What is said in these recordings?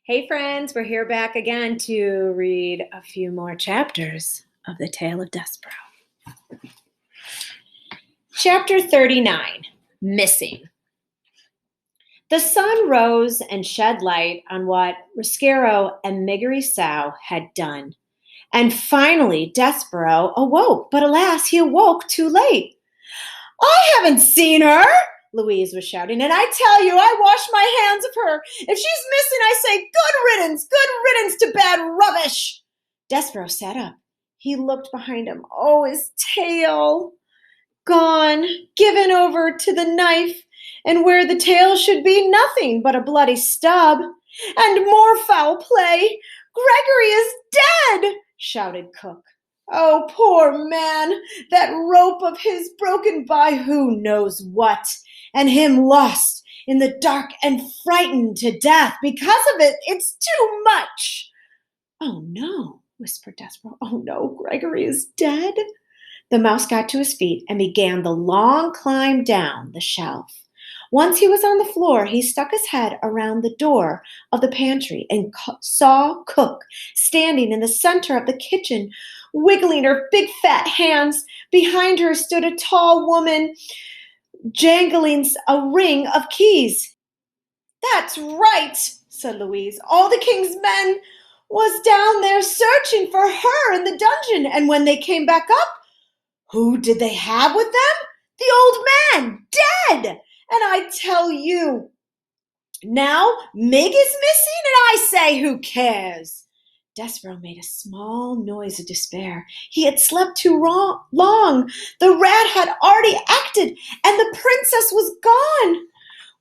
Hey friends, we're here back again to read a few more chapters of the Tale of Despereaux. Chapter 39, Missing. The sun rose and shed light on what Roscero and Miggery Sow had done. And finally, Despereaux awoke, but alas, he awoke too late. I haven't seen her, Louise was shouting, and I tell you, I wash my hands of her. If she's missing, I say, good riddance to bad rubbish. Despereaux sat up. He looked behind him. Oh, his tail. Gone, given over to the knife, and where the tail should be nothing but a bloody stub. And more foul play. Gregory is dead, shouted Cook. Oh, poor man, that rope of his broken by who knows what, and him lost in the dark and frightened to death. Because of it, it's too much. Oh, no, whispered Despereaux. Oh, no, Gregory is dead. The mouse got to his feet and began the long climb down the shelf. Once he was on the floor, he stuck his head around the door of the pantry and saw Cook standing in the center of the kitchen, wiggling her big fat hands. Behind her stood a tall woman, jangling a ring of keys. That's right, said Louise. All the king's men was down there searching for her in the dungeon, and when they came back up, who did they have with them? The old man, dead! And I tell you, now Mig is missing, and I say, who cares? Despereaux made a small noise of despair. He had slept too long. The rat had already acted, and the princess was gone.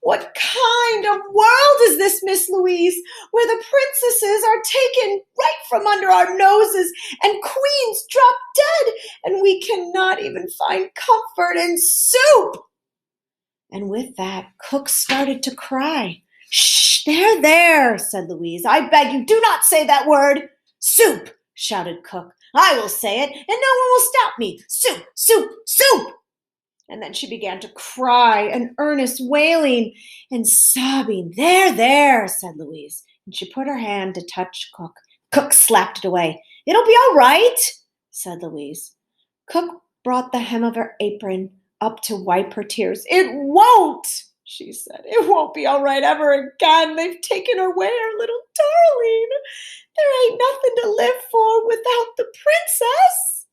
What kind of world is this, Miss Louise, where the princesses are taken right from under our noses and queens drop dead, and we cannot even find comfort in soup? And with that, Cook started to cry. Shh, there, said Louise. I beg you, do not say that word. Soup, shouted Cook. I will say it, and no one will stop me. Soup, soup, soup. And then she began to cry, an earnest wailing and sobbing. There, said Louise. And she put her hand to touch Cook. Cook slapped it away. It'll be all right, said Louise. Cook brought the hem of her apron up to wipe her tears. It won't, she said. It won't be all right ever again. They've taken away our little darling. There ain't nothing to live for without the princess.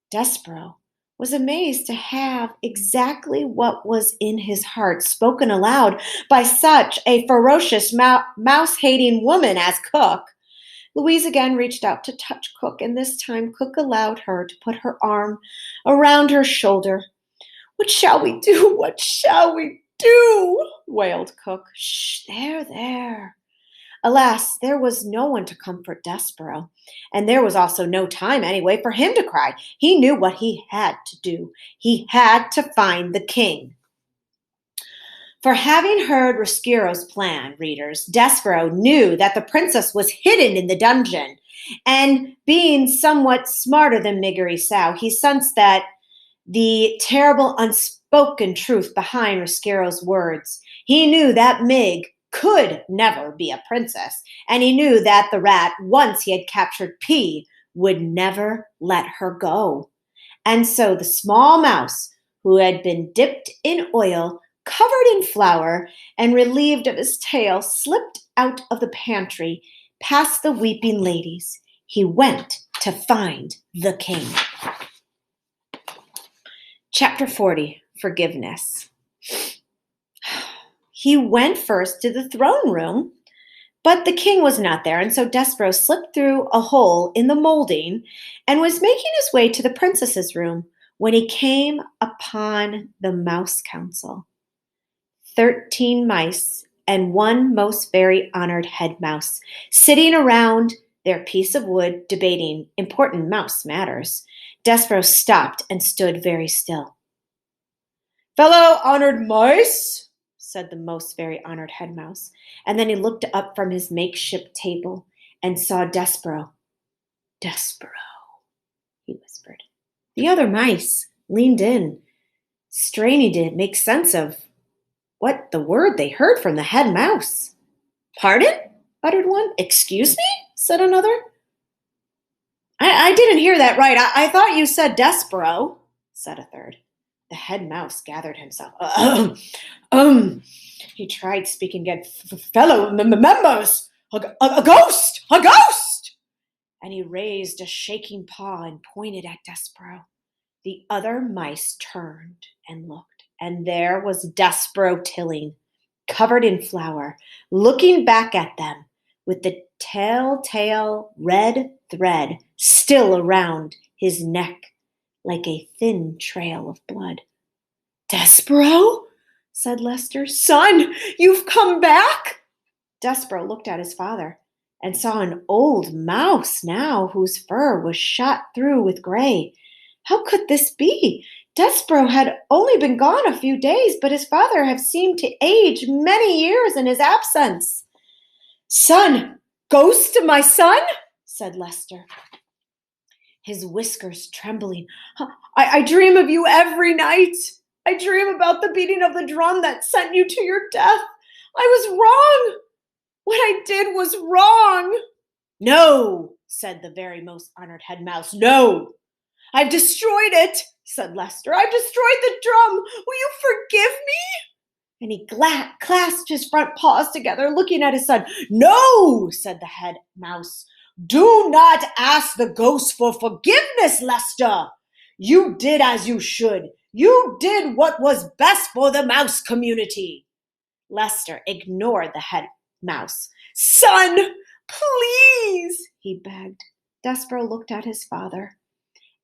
Despereaux was amazed to have exactly what was in his heart spoken aloud by such a ferocious mouse-hating woman as Cook. Louise again reached out to touch Cook, and this time Cook allowed her to put her arm around her shoulder. What shall we do? What shall we do? Wailed Cook. Shh, there. Alas, there was no one to comfort Despereaux, and there was also no time anyway for him to cry. He knew what he had to do. He had to find the king. For having heard Roscero's plan, readers, Despereaux knew that the princess was hidden in the dungeon, and being somewhat smarter than Miggery Sow, he sensed that the terrible unspoken truth behind Roscero's words. He knew that Mig could never be a princess, and he knew that the rat, once he had captured P, would never let her go. And so the small mouse, who had been dipped in oil, covered in flour, and relieved of his tail, slipped out of the pantry, past the weeping ladies. He went to find the king. Chapter 40, Forgiveness. He went first to the throne room, but the king was not there, and so Despereaux slipped through a hole in the molding and was making his way to the princess's room when he came upon the mouse council. 13 mice and one most very honored head mouse sitting around their piece of wood debating important mouse matters. Despereaux stopped and stood very still. Fellow honored mice, said the most very honored head mouse, and then he looked up from his makeshift table and saw Despereaux. Despereaux, he whispered. The other mice leaned in, straining to make sense of what the word they heard from the head mouse. Pardon? uttered one. Excuse me? Said another. I didn't hear that right. I thought you said Despereaux, said a third. The head mouse gathered himself. Um, he tried speaking again. Fellow members, a ghost, a ghost! And he raised a shaking paw and pointed at Despereaux. The other mice turned and looked, and there was Despereaux Tilling, covered in flour, looking back at them with the telltale red thread still around his neck like a thin trail of blood. Despereaux? Said Lester. Son, you've come back? Despereaux looked at his father and saw an old mouse now whose fur was shot through with gray. How could this be? Despereaux had only been gone a few days, but his father had seemed to age many years in his absence. Son, ghost of my son? Said Lester, his whiskers trembling. I dream of you every night. I dream about the beating of the drum that sent you to your death. I was wrong. What I did was wrong. No, said the very most honored head mouse. No, I've destroyed it, said Lester. I've destroyed the drum. Will you forgive me? And he clasped his front paws together, looking at his son. No, said the head mouse. Do not ask the ghost for forgiveness, Lester. You did as you should. You did what was best for the mouse community. Lester ignored the head mouse. Son, please, he begged. Despereaux looked at his father,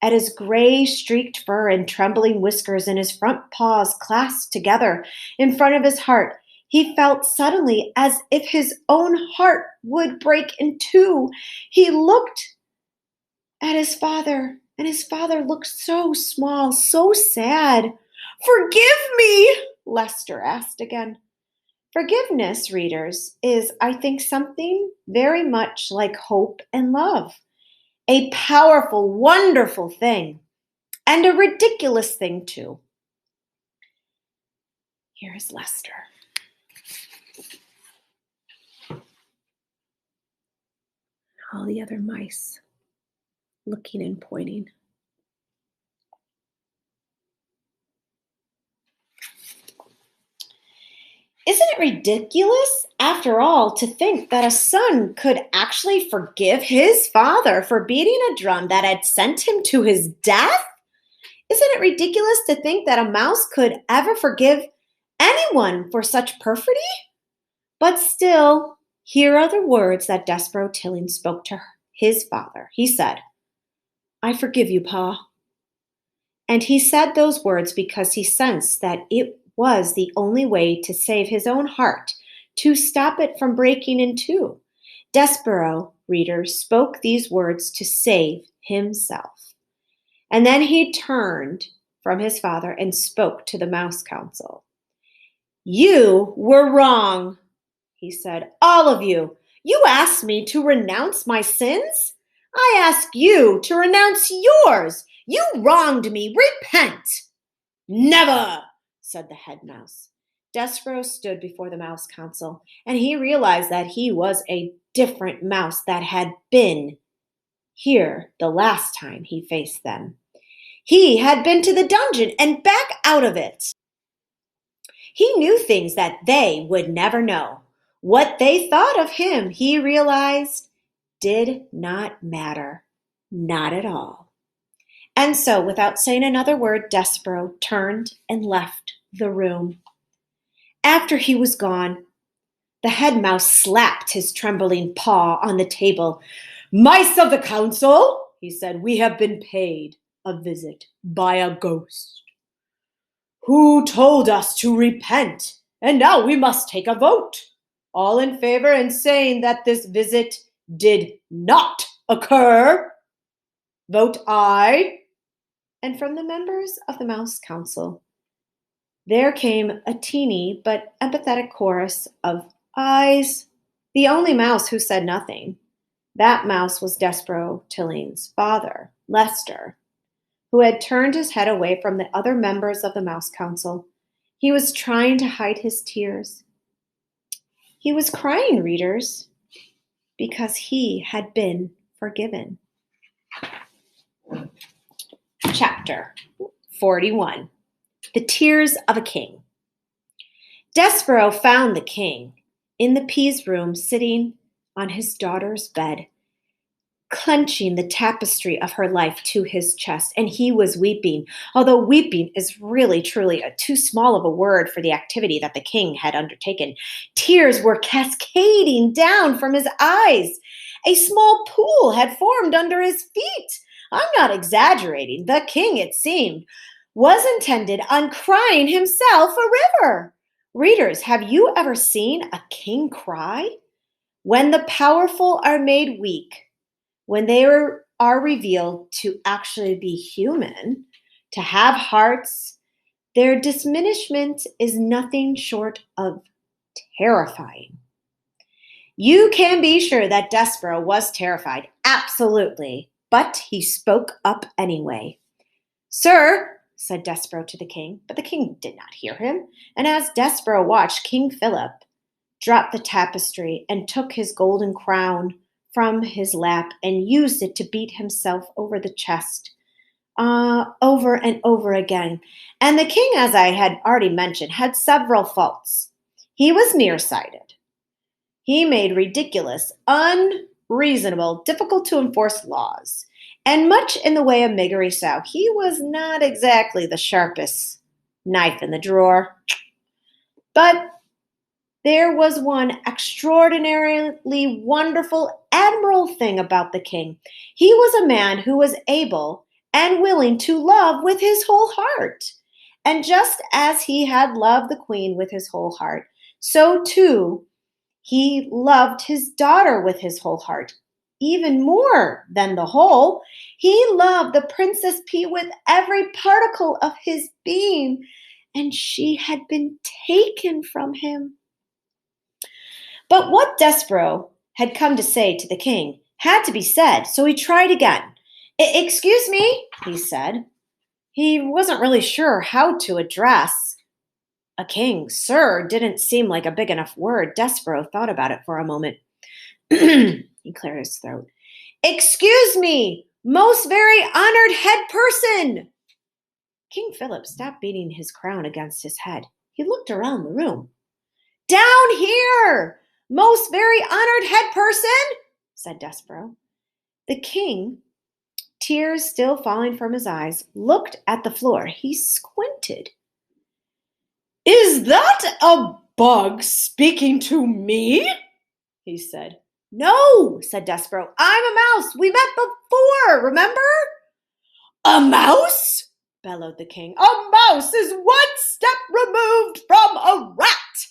at his gray streaked fur and trembling whiskers and his front paws clasped together in front of his heart. He felt suddenly as if his own heart would break in two. He looked at his father, and his father looked so small, so sad. Forgive me, Lester asked again. Forgiveness, readers, is, I think, something very much like hope and love. A powerful, wonderful thing, and a ridiculous thing, too. Here's Lester. All the other mice looking and pointing. Isn't it ridiculous, after all, to think that a son could actually forgive his father for beating a drum that had sent him to his death? Isn't it ridiculous to think that a mouse could ever forgive anyone for such perfidy? But still, here are the words that Despereaux Tilling spoke to his father. He said, I forgive you, Pa. And he said those words because he sensed that it was the only way to save his own heart, to stop it from breaking in two. Despereaux, readers, spoke these words to save himself. And then he turned from his father and spoke to the Mouse Council. You were wrong, he said, all of you. You asked me to renounce my sins? I ask you to renounce yours. You wronged me. Repent. Never, said the head mouse. Despereaux stood before the Mouse Council, and he realized that he was a different mouse that had been here the last time he faced them. He had been to the dungeon and back out of it. He knew things that they would never know. What they thought of him, he realized, did not matter. Not at all. And so, without saying another word, Despereaux turned and left the room. After he was gone, the head mouse slapped his trembling paw on the table. Mice of the council, he said, we have been paid a visit by a ghost who told us to repent, and now we must take a vote. All in favor in saying that this visit did not occur, vote aye. And from the members of the Mouse Council, there came a teeny but empathetic chorus of ayes. The only mouse who said nothing, that mouse was Despereaux Tilling's father, Lester, who had turned his head away from the other members of the Mouse Council. He was trying to hide his tears. He was crying, readers. because he had been forgiven. Chapter 41. The Tears of a King. Despereaux found the king in the peas room sitting on his daughter's bed, clenching the tapestry of her life to his chest, and he was weeping, although weeping is really truly too small of a word for the activity that the king had undertaken. Tears were cascading down from his eyes. A small pool had formed under his feet. I'm not exaggerating. The king, it seemed, was intended on crying himself a river. Readers, have you ever seen a king cry? When the powerful are made weak, when they are revealed to actually be human, to have hearts, their diminishment is nothing short of terrifying. You can be sure that Despereaux was terrified, absolutely, but he spoke up anyway. "Sir," said Despereaux to the king, but the king did not hear him, and as Despereaux watched, King Philip dropped the tapestry and took his golden crown from his lap and used it to beat himself over the chest over and over again. And the king, as I had already mentioned, had several faults. He was nearsighted. He made ridiculous, unreasonable, difficult to enforce laws, and much in the way of Miggery-Sow. He was not exactly the sharpest knife in the drawer. But there was one extraordinarily wonderful, admirable thing about the king. He was a man who was able and willing to love with his whole heart. And just as he had loved the queen with his whole heart, so too he loved his daughter with his whole heart. Even more than the whole, he loved the Princess P with every particle of his being, and she had been taken from him. But what Despereaux had come to say to the king had to be said, so he tried again. "Excuse me," he said. He wasn't really sure how to address a king. Sir didn't seem like a big enough word. Despereaux thought about it for a moment. He cleared his throat. "Excuse me, most very honored head person." King Philip stopped beating his crown against his head. He looked around the room. "Down here, most very honored head person," said Despereaux. The king, tears still falling from his eyes, looked at the floor. He squinted. "Is that a bug speaking to me?" he said. "No," said Despereaux. "I'm a mouse. We met before, remember?" "A mouse?" bellowed the king. "A mouse is one step removed from a rat."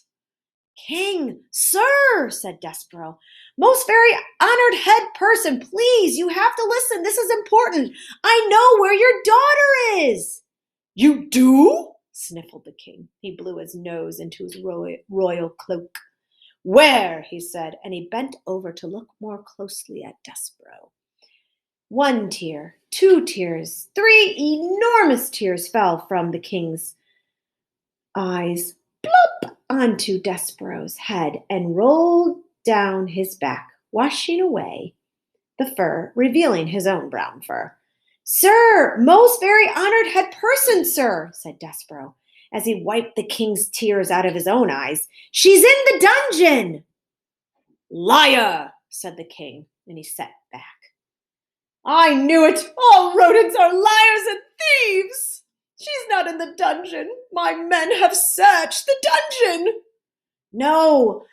"King, sir," said Despereaux, "most very honored head person, please, you have to listen. This is important. I know where your daughter is." "You do?" sniffled the king. He blew his nose into his royal cloak. "Where?" he said, and he bent over to look more closely at Despereaux. 1 tear, 2 tears, 3 enormous tears fell from the king's eyes, plop, onto Despereaux's head and rolled down his back, washing away the fur, revealing his own brown fur. "Sir, most very honored head person, sir," said Despereaux, as he wiped the king's tears out of his own eyes. "She's in the dungeon." "Liar," said the king, and he sat back. "I knew it. All rodents are liars and thieves. She's not in the dungeon. My men have searched the dungeon." "No,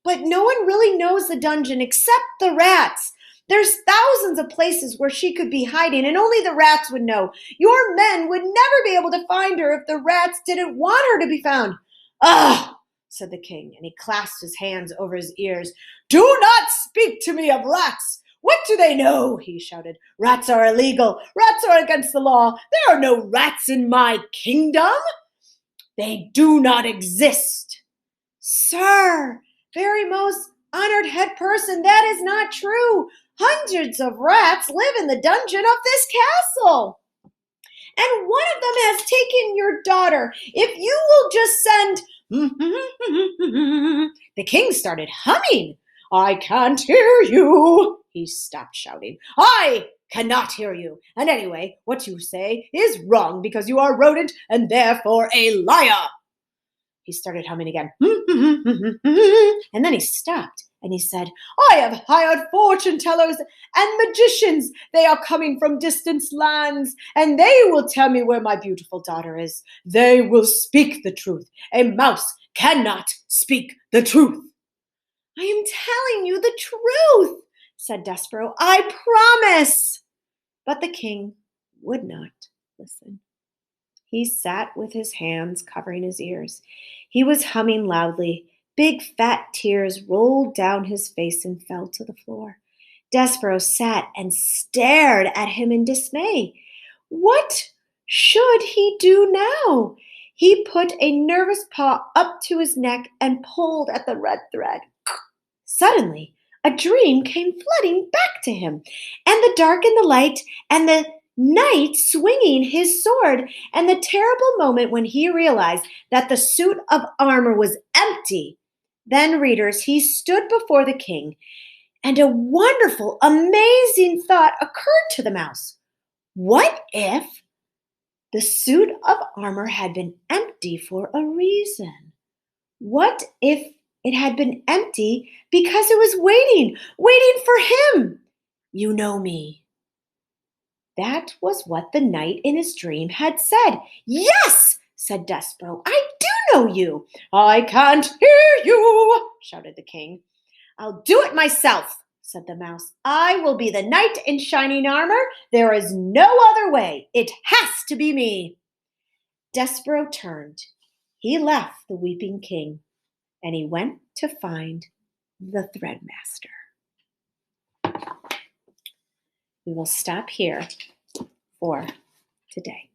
but no one really knows the dungeon except the rats. There's thousands of places where she could be hiding, and only the rats would know. Your men would never be able to find her if the rats didn't want her to be found." "Ugh," said the king, and he clasped his hands over his ears. "Do not speak to me of rats. What do they know?" he shouted. "Rats are illegal. Rats are against the law. There are no rats in my kingdom. They do not exist." "Sir, very most honored head person, that is not true. Hundreds of rats live in the dungeon of this castle. And one of them has taken your daughter. If you will just send..." The king started humming. I can't hear you. He stopped shouting. I cannot hear you. And anyway, what you say is wrong because you are a rodent and therefore a liar. He started humming again. And then he stopped and he said, I have hired fortune tellers and magicians. They are coming from distant lands, and they will tell me where my beautiful daughter is. They will speak the truth. A mouse cannot speak the truth. I am telling you the truth, said Despereaux. I promise. But the king would not listen. He sat with his hands covering his ears. He was humming loudly. Big fat tears rolled down his face and fell to the floor. Despereaux sat and stared at him in dismay. What should he do now? He put a nervous paw up to his neck and pulled at the red thread. Suddenly, a dream came flooding back to him, and the dark and the light, and the knight swinging his sword, and the terrible moment when he realized that the suit of armor was empty. Then, readers, he stood before the king, and a wonderful, amazing thought occurred to the mouse. What if the suit of armor had been empty for a reason? What if it had been empty because it was waiting for him? You know me. That was what the knight in his dream had said. Yes, said Despereaux, I do know you. I can't hear you, shouted the king. I'll do it myself, said the mouse. I will be the knight in shining armor. There is no other way. It has to be me. Despereaux turned. He left the weeping king, and he went to find the threadmaster. We will stop here for today.